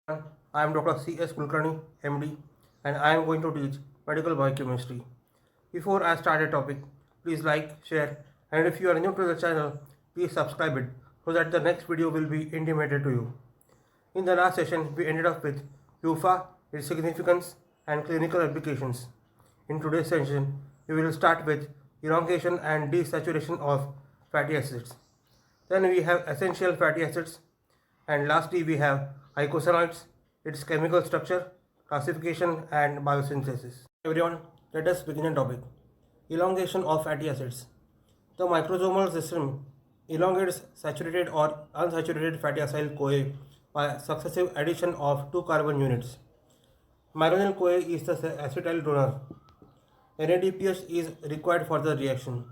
I am Dr. C.S. Kulkarni, MD, and I am going to teach medical biochemistry. Before I start a topic, please like, share, and if you are new to the channel, please subscribe it so that the next video will be intimated to you. In the last session, we ended up with UFA, its significance, and clinical applications. In today's session, we will start with elongation and desaturation of fatty acids. Then we have essential fatty acids, and lastly we have eicosanoids, its chemical structure, classification, and biosynthesis. Everyone, let us begin the topic. Elongation of fatty acids. The microsomal system elongates saturated or unsaturated fatty acyl CoA by successive addition of two carbon units. Myronyl CoA is the acetyl donor. NADPH is required for the reaction.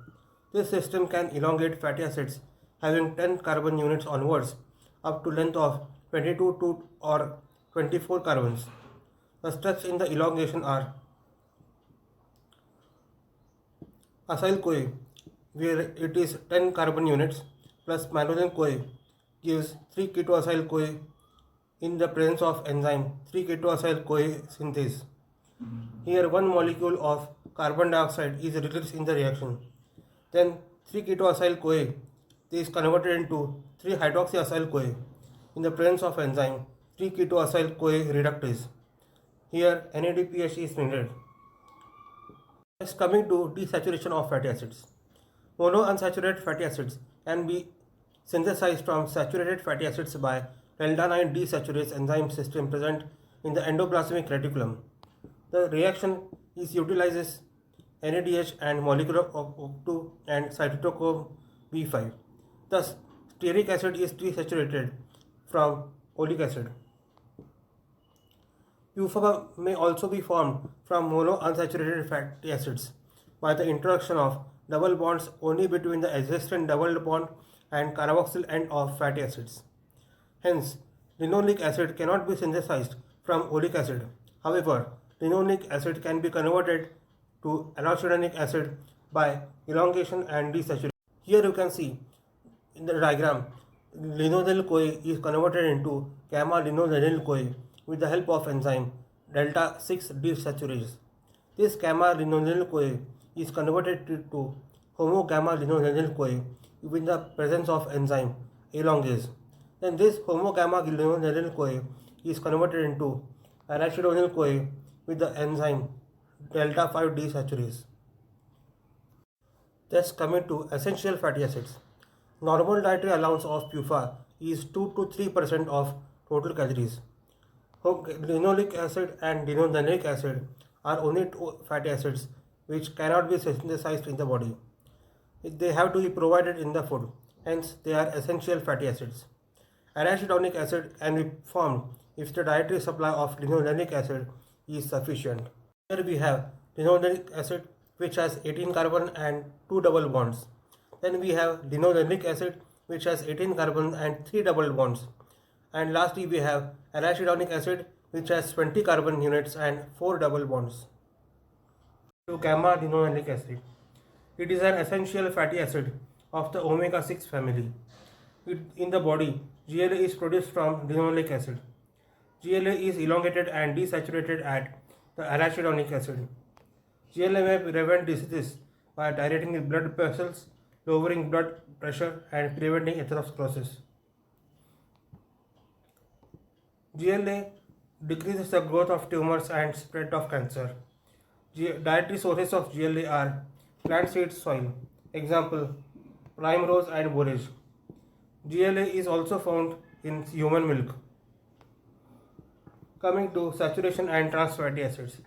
This system can elongate fatty acids having 10 carbon units onwards up to length of 22 to or 24 carbons. The steps in the elongation are acyl CoA, where it is 10 carbon units, plus myronyl CoA gives 3 ketoacyl CoA in the presence of enzyme 3 ketoacyl CoA synthase. Here one molecule of carbon dioxide is released in the reaction. Then 3 ketoacyl CoA is converted into 3 hydroxyacyl CoA in the presence of enzyme 3 ketoacyl CoA reductase. Here NADPH is needed. Next, coming to desaturation of fatty acids. Monounsaturated fatty acids can be synthesized from saturated fatty acids by delta-9 desaturase enzyme system present in the endoplasmic reticulum. The reaction utilizes NADH and molecular O2 and cytochrome B5. Thus, stearic acid is desaturated from oleic acid. UFA may also be formed from monounsaturated fatty acids by the introduction of double bonds only between the existing double bond and carboxyl end of fatty acids. Hence, linoleic acid cannot be synthesized from oleic acid. However, linoleic acid can be converted to arachidonic acid by elongation and desaturation. Here you can see in the diagram, linolonyl CoA is converted into gamma linolonyl CoA with the help of enzyme delta 6 desaturase. This gamma linolonyl CoA is converted to homo gamma linolonyl CoA with the presence of enzyme elongase. Then this homo gamma linolonyl CoA is converted into arachidonyl CoA with the enzyme delta 5 desaturase. Thus, coming to essential fatty acids. Normal dietary allowance of PUFA is 2 to 3% of total calories. Linoleic acid and linolenic acid are only two fatty acids which cannot be synthesized in the body. They have to be provided in the food, hence they are essential fatty acids. Arachidonic acid can be formed if the dietary supply of linolenic acid is sufficient. Here we have linolenic acid which has 18 carbon and 2 double bonds. Then we have linolenic acid which has 18 carbon and 3 double bonds. And lastly we have arachidonic acid which has 20 carbon units and 4 double bonds. To gamma linolenic acid. It is an essential fatty acid of the omega-6 family. In the body, GLA is produced from linoleic acid. GLA is elongated and desaturated at the arachidonic acid. GLA may prevent diseases by dilating the blood vessels, lowering blood pressure, and preventing atherosclerosis. GLA decreases the growth of tumors and spread of cancer. Dietary sources of GLA are plant seed soil, example primrose and borage. GLA is also found in human milk. Coming to saturation and trans fatty acids.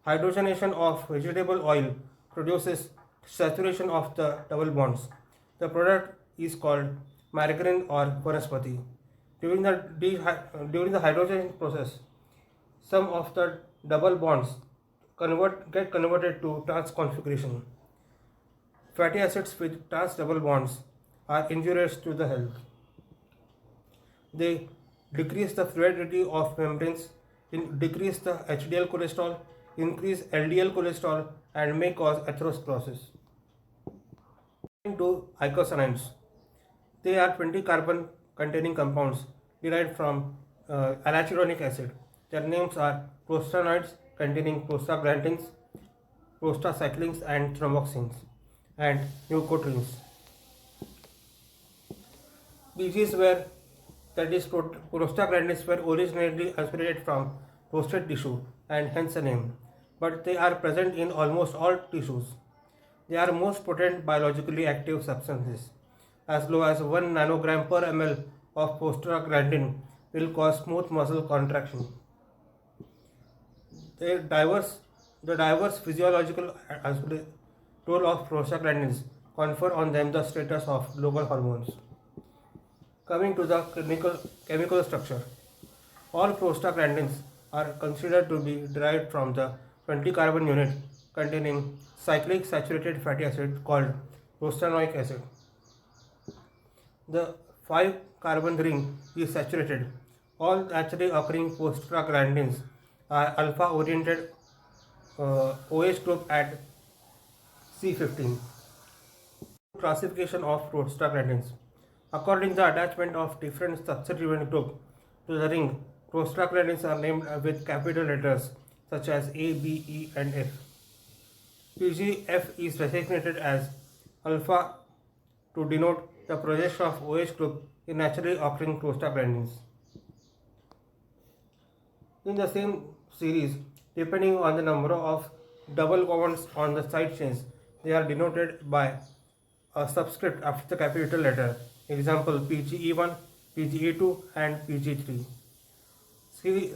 Hydrogenation of vegetable oil produces saturation of the double bonds. The product is called margarine or vanaspati. During the hydrogen process, some of the double bonds get converted to trans configuration. Fatty acids with trans double bonds are injurious to the health. They decrease the fluidity of membranes, decrease the HDL cholesterol, increase LDL cholesterol, and may cause atherosclerosis. To eicosanoids. They are 20 carbon containing compounds derived from arachidonic acid. Their names are prostanoids containing prostaglandins, prostacyclins, and thromboxanes, and leukotrienes. PGs were, that is, prostaglandins were originally isolated from prostate tissue and hence the name, but they are present in almost all tissues. They are most potent biologically active substances. As low as 1 nanogram per ml of prostaglandin will cause smooth muscle contraction. The diverse physiological role of prostaglandins confer on them the status of global hormones. Coming to the chemical structure, all prostaglandins are considered to be derived from the 20 carbon unit containing cyclic saturated fatty acid called prostanoic acid. The 5 carbon ring is saturated. All naturally occurring prostaglandins are alpha oriented OH group at C15. Classification of prostaglandins. According to the attachment of different substituent group to the ring, prostaglandins are named with capital letters such as A, B, E, and F. PGF is designated as alpha to denote the projection of OH group in naturally occurring prostaglandins. In the same series, depending on the number of double bonds on the side chains, they are denoted by a subscript after the capital letter. Example, PGE1, PGE2, and PG3.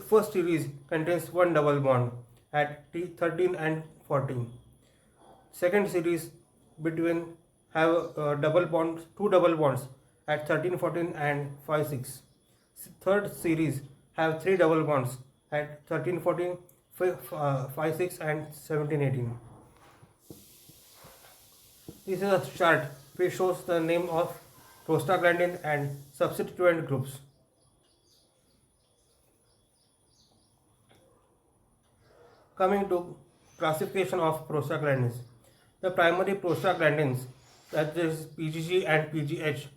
First series contains one double bond at T13 and 14. Second series between have two double bonds at 13, 14 and 5, 6. Third series have three double bonds at 13, 14, 5, 6 and 17, 18. This is a chart which shows the name of prostaglandin and substituent groups. Coming to classification of prostaglandins. The primary prostaglandins, that is PGG and PGH,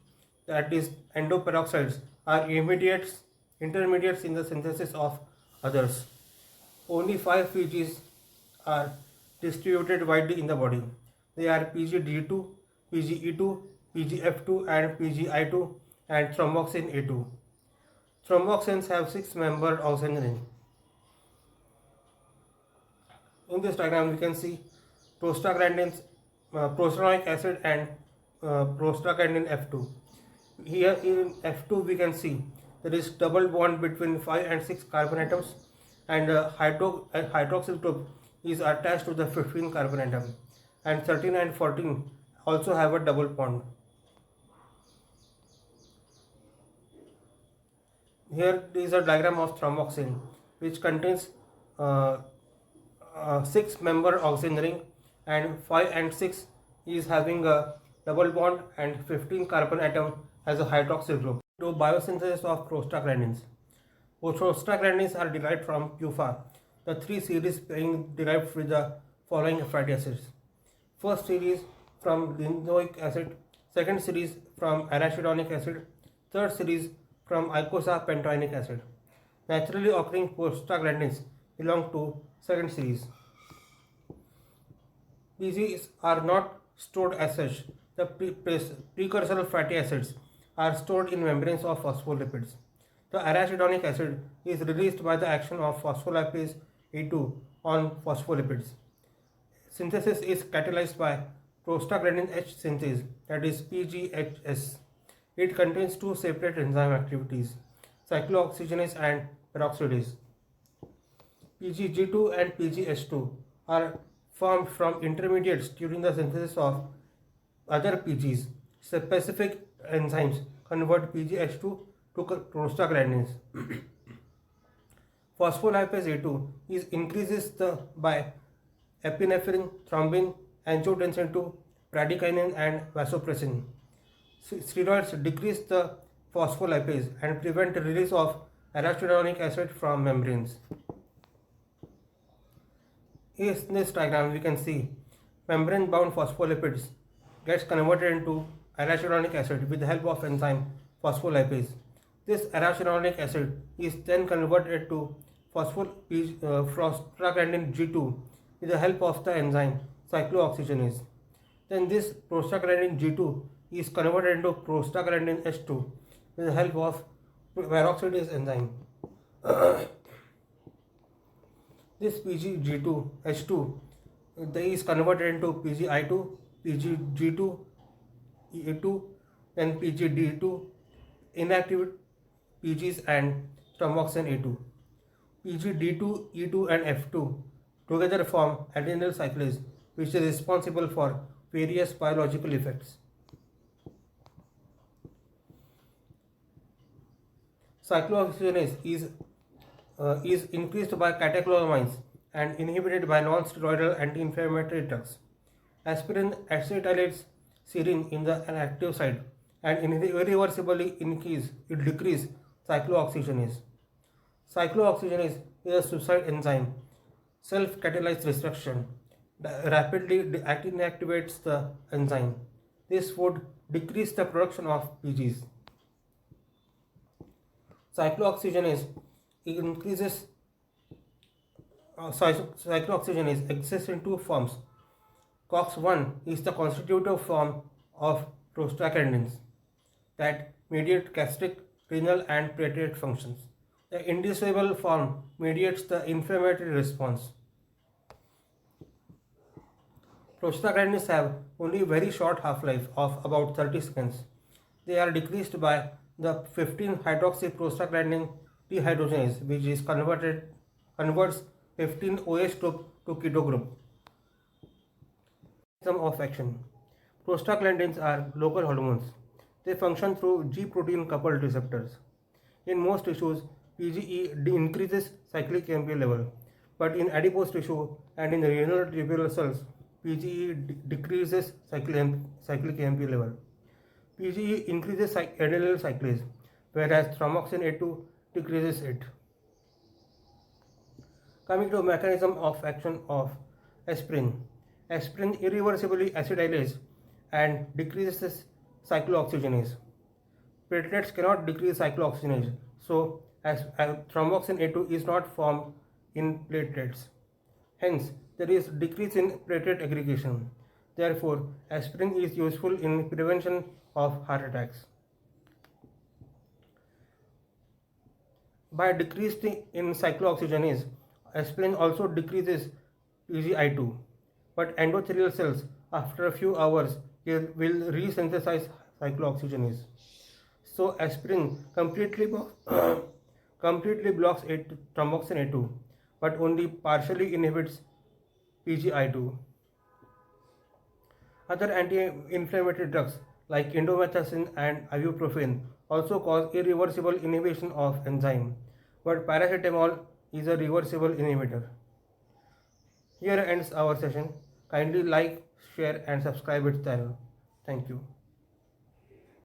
that is endoperoxides, are intermediates in the synthesis of others. Only 5 PGs are distributed widely in the body. They are PGD2, PGE2, PGF2 and PGI2 and thromboxane A2. Thromboxanes have 6-membered oxygen ring. In this diagram we can see prostaglandins, prostanoic acid and prostaglandin F2. Here in F2 we can see there is double bond between 5 and 6 carbon atoms, and hydroxyl group is attached to the 15 carbon atom, and 13 and 14 also have a double bond. Here is a diagram of thromboxane which contains 6-member oxygen ring, and 5 and 6 is having a double bond and 15 carbon atom has a hydroxyl group. To biosynthesis of prostaglandins. Prostaglandins are derived from PUFA, the 3 series being derived with the following fatty acids. First series from linoleic acid, second series from arachidonic acid, third series from icosapentaenoic acid. Naturally occurring prostaglandins belong to second series. These are not stored as such. The precursor fatty acids are stored in membranes of phospholipids. The arachidonic acid is released by the action of phospholipase A2 on phospholipids. Synthesis is catalyzed by prostaglandin H synthase, that is PGHS. It contains 2 separate enzyme activities, cyclooxygenase and peroxidase. PGG2 and PGH2 are formed from intermediates during the synthesis of other PGs. Specific enzymes convert PGH2 to prostaglandins. Phospholipase A2 increases by epinephrine, thrombin, angiotensin II, bradykinin and vasopressin. Steroids decrease the phospholipase and prevent the release of arachidonic acid from membranes. In this diagram we can see membrane bound phospholipids gets converted into arachidonic acid with the help of enzyme phospholipase. This arachidonic acid is then converted to prostaglandin G2 with the help of the enzyme cyclooxygenase. Then this prostaglandin G2 is converted into prostaglandin H2 with the help of peroxidase enzyme. This PGG2H2 is converted into PGI2, PGG2, E2, then PGD2, inactive PGs and stromoxane A2. PGD2, E2 and F2 together form adenyl cyclase, which is responsible for various biological effects. Cyclooxygenase is increased by catecholamines and inhibited by non-steroidal anti-inflammatory drugs. Aspirin acetylates serine in the active site and irreversibly decrease cyclooxygenase. Cyclooxygenase is a suicide enzyme, self-catalyzed destruction, rapidly inactivates the enzyme. This would decrease the production of PGs. Cyclooxygenase increases cyclooxygenase exists in two forms. COX-1 is the constitutive form of prostaglandins that mediate gastric, renal, and pancreatic functions. The indissoluble form mediates the inflammatory response. Prostaglandins have only very short half-life of about 30 seconds. They are decreased by the 15-hydroxyprostaglandin dehydrogenase, which is converts 15-OH group to keto group. Mechanism of action. Prostaglandins are local hormones. They function through G protein coupled receptors. In most tissues, PGE increases cyclic AMP level, but in adipose tissue and in the renal tubular cells, PGE decreases cyclic AMP level. PGE increases adenyl cyclase, whereas thromboxane A2 decreases it. Coming to mechanism of action of aspirin. Aspirin irreversibly acidylates and decreases cyclooxygenase. Platelets cannot decrease cyclooxygenase, so thromboxane A2 is not formed in platelets. Hence, there is decrease in platelet aggregation. Therefore, aspirin is useful in prevention of heart attacks. By decreasing in cyclooxygenase, aspirin also decreases PGI2, but endothelial cells after a few hours will resynthesize cyclooxygenase. So aspirin completely blocks thromboxane A2, but only partially inhibits PGI2. Other anti-inflammatory drugs like indomethacin and ibuprofen also cause irreversible inhibition of enzyme, but paracetamol is a reversible inhibitor. Here ends our session. Kindly like, share and subscribe its channel. Thank you.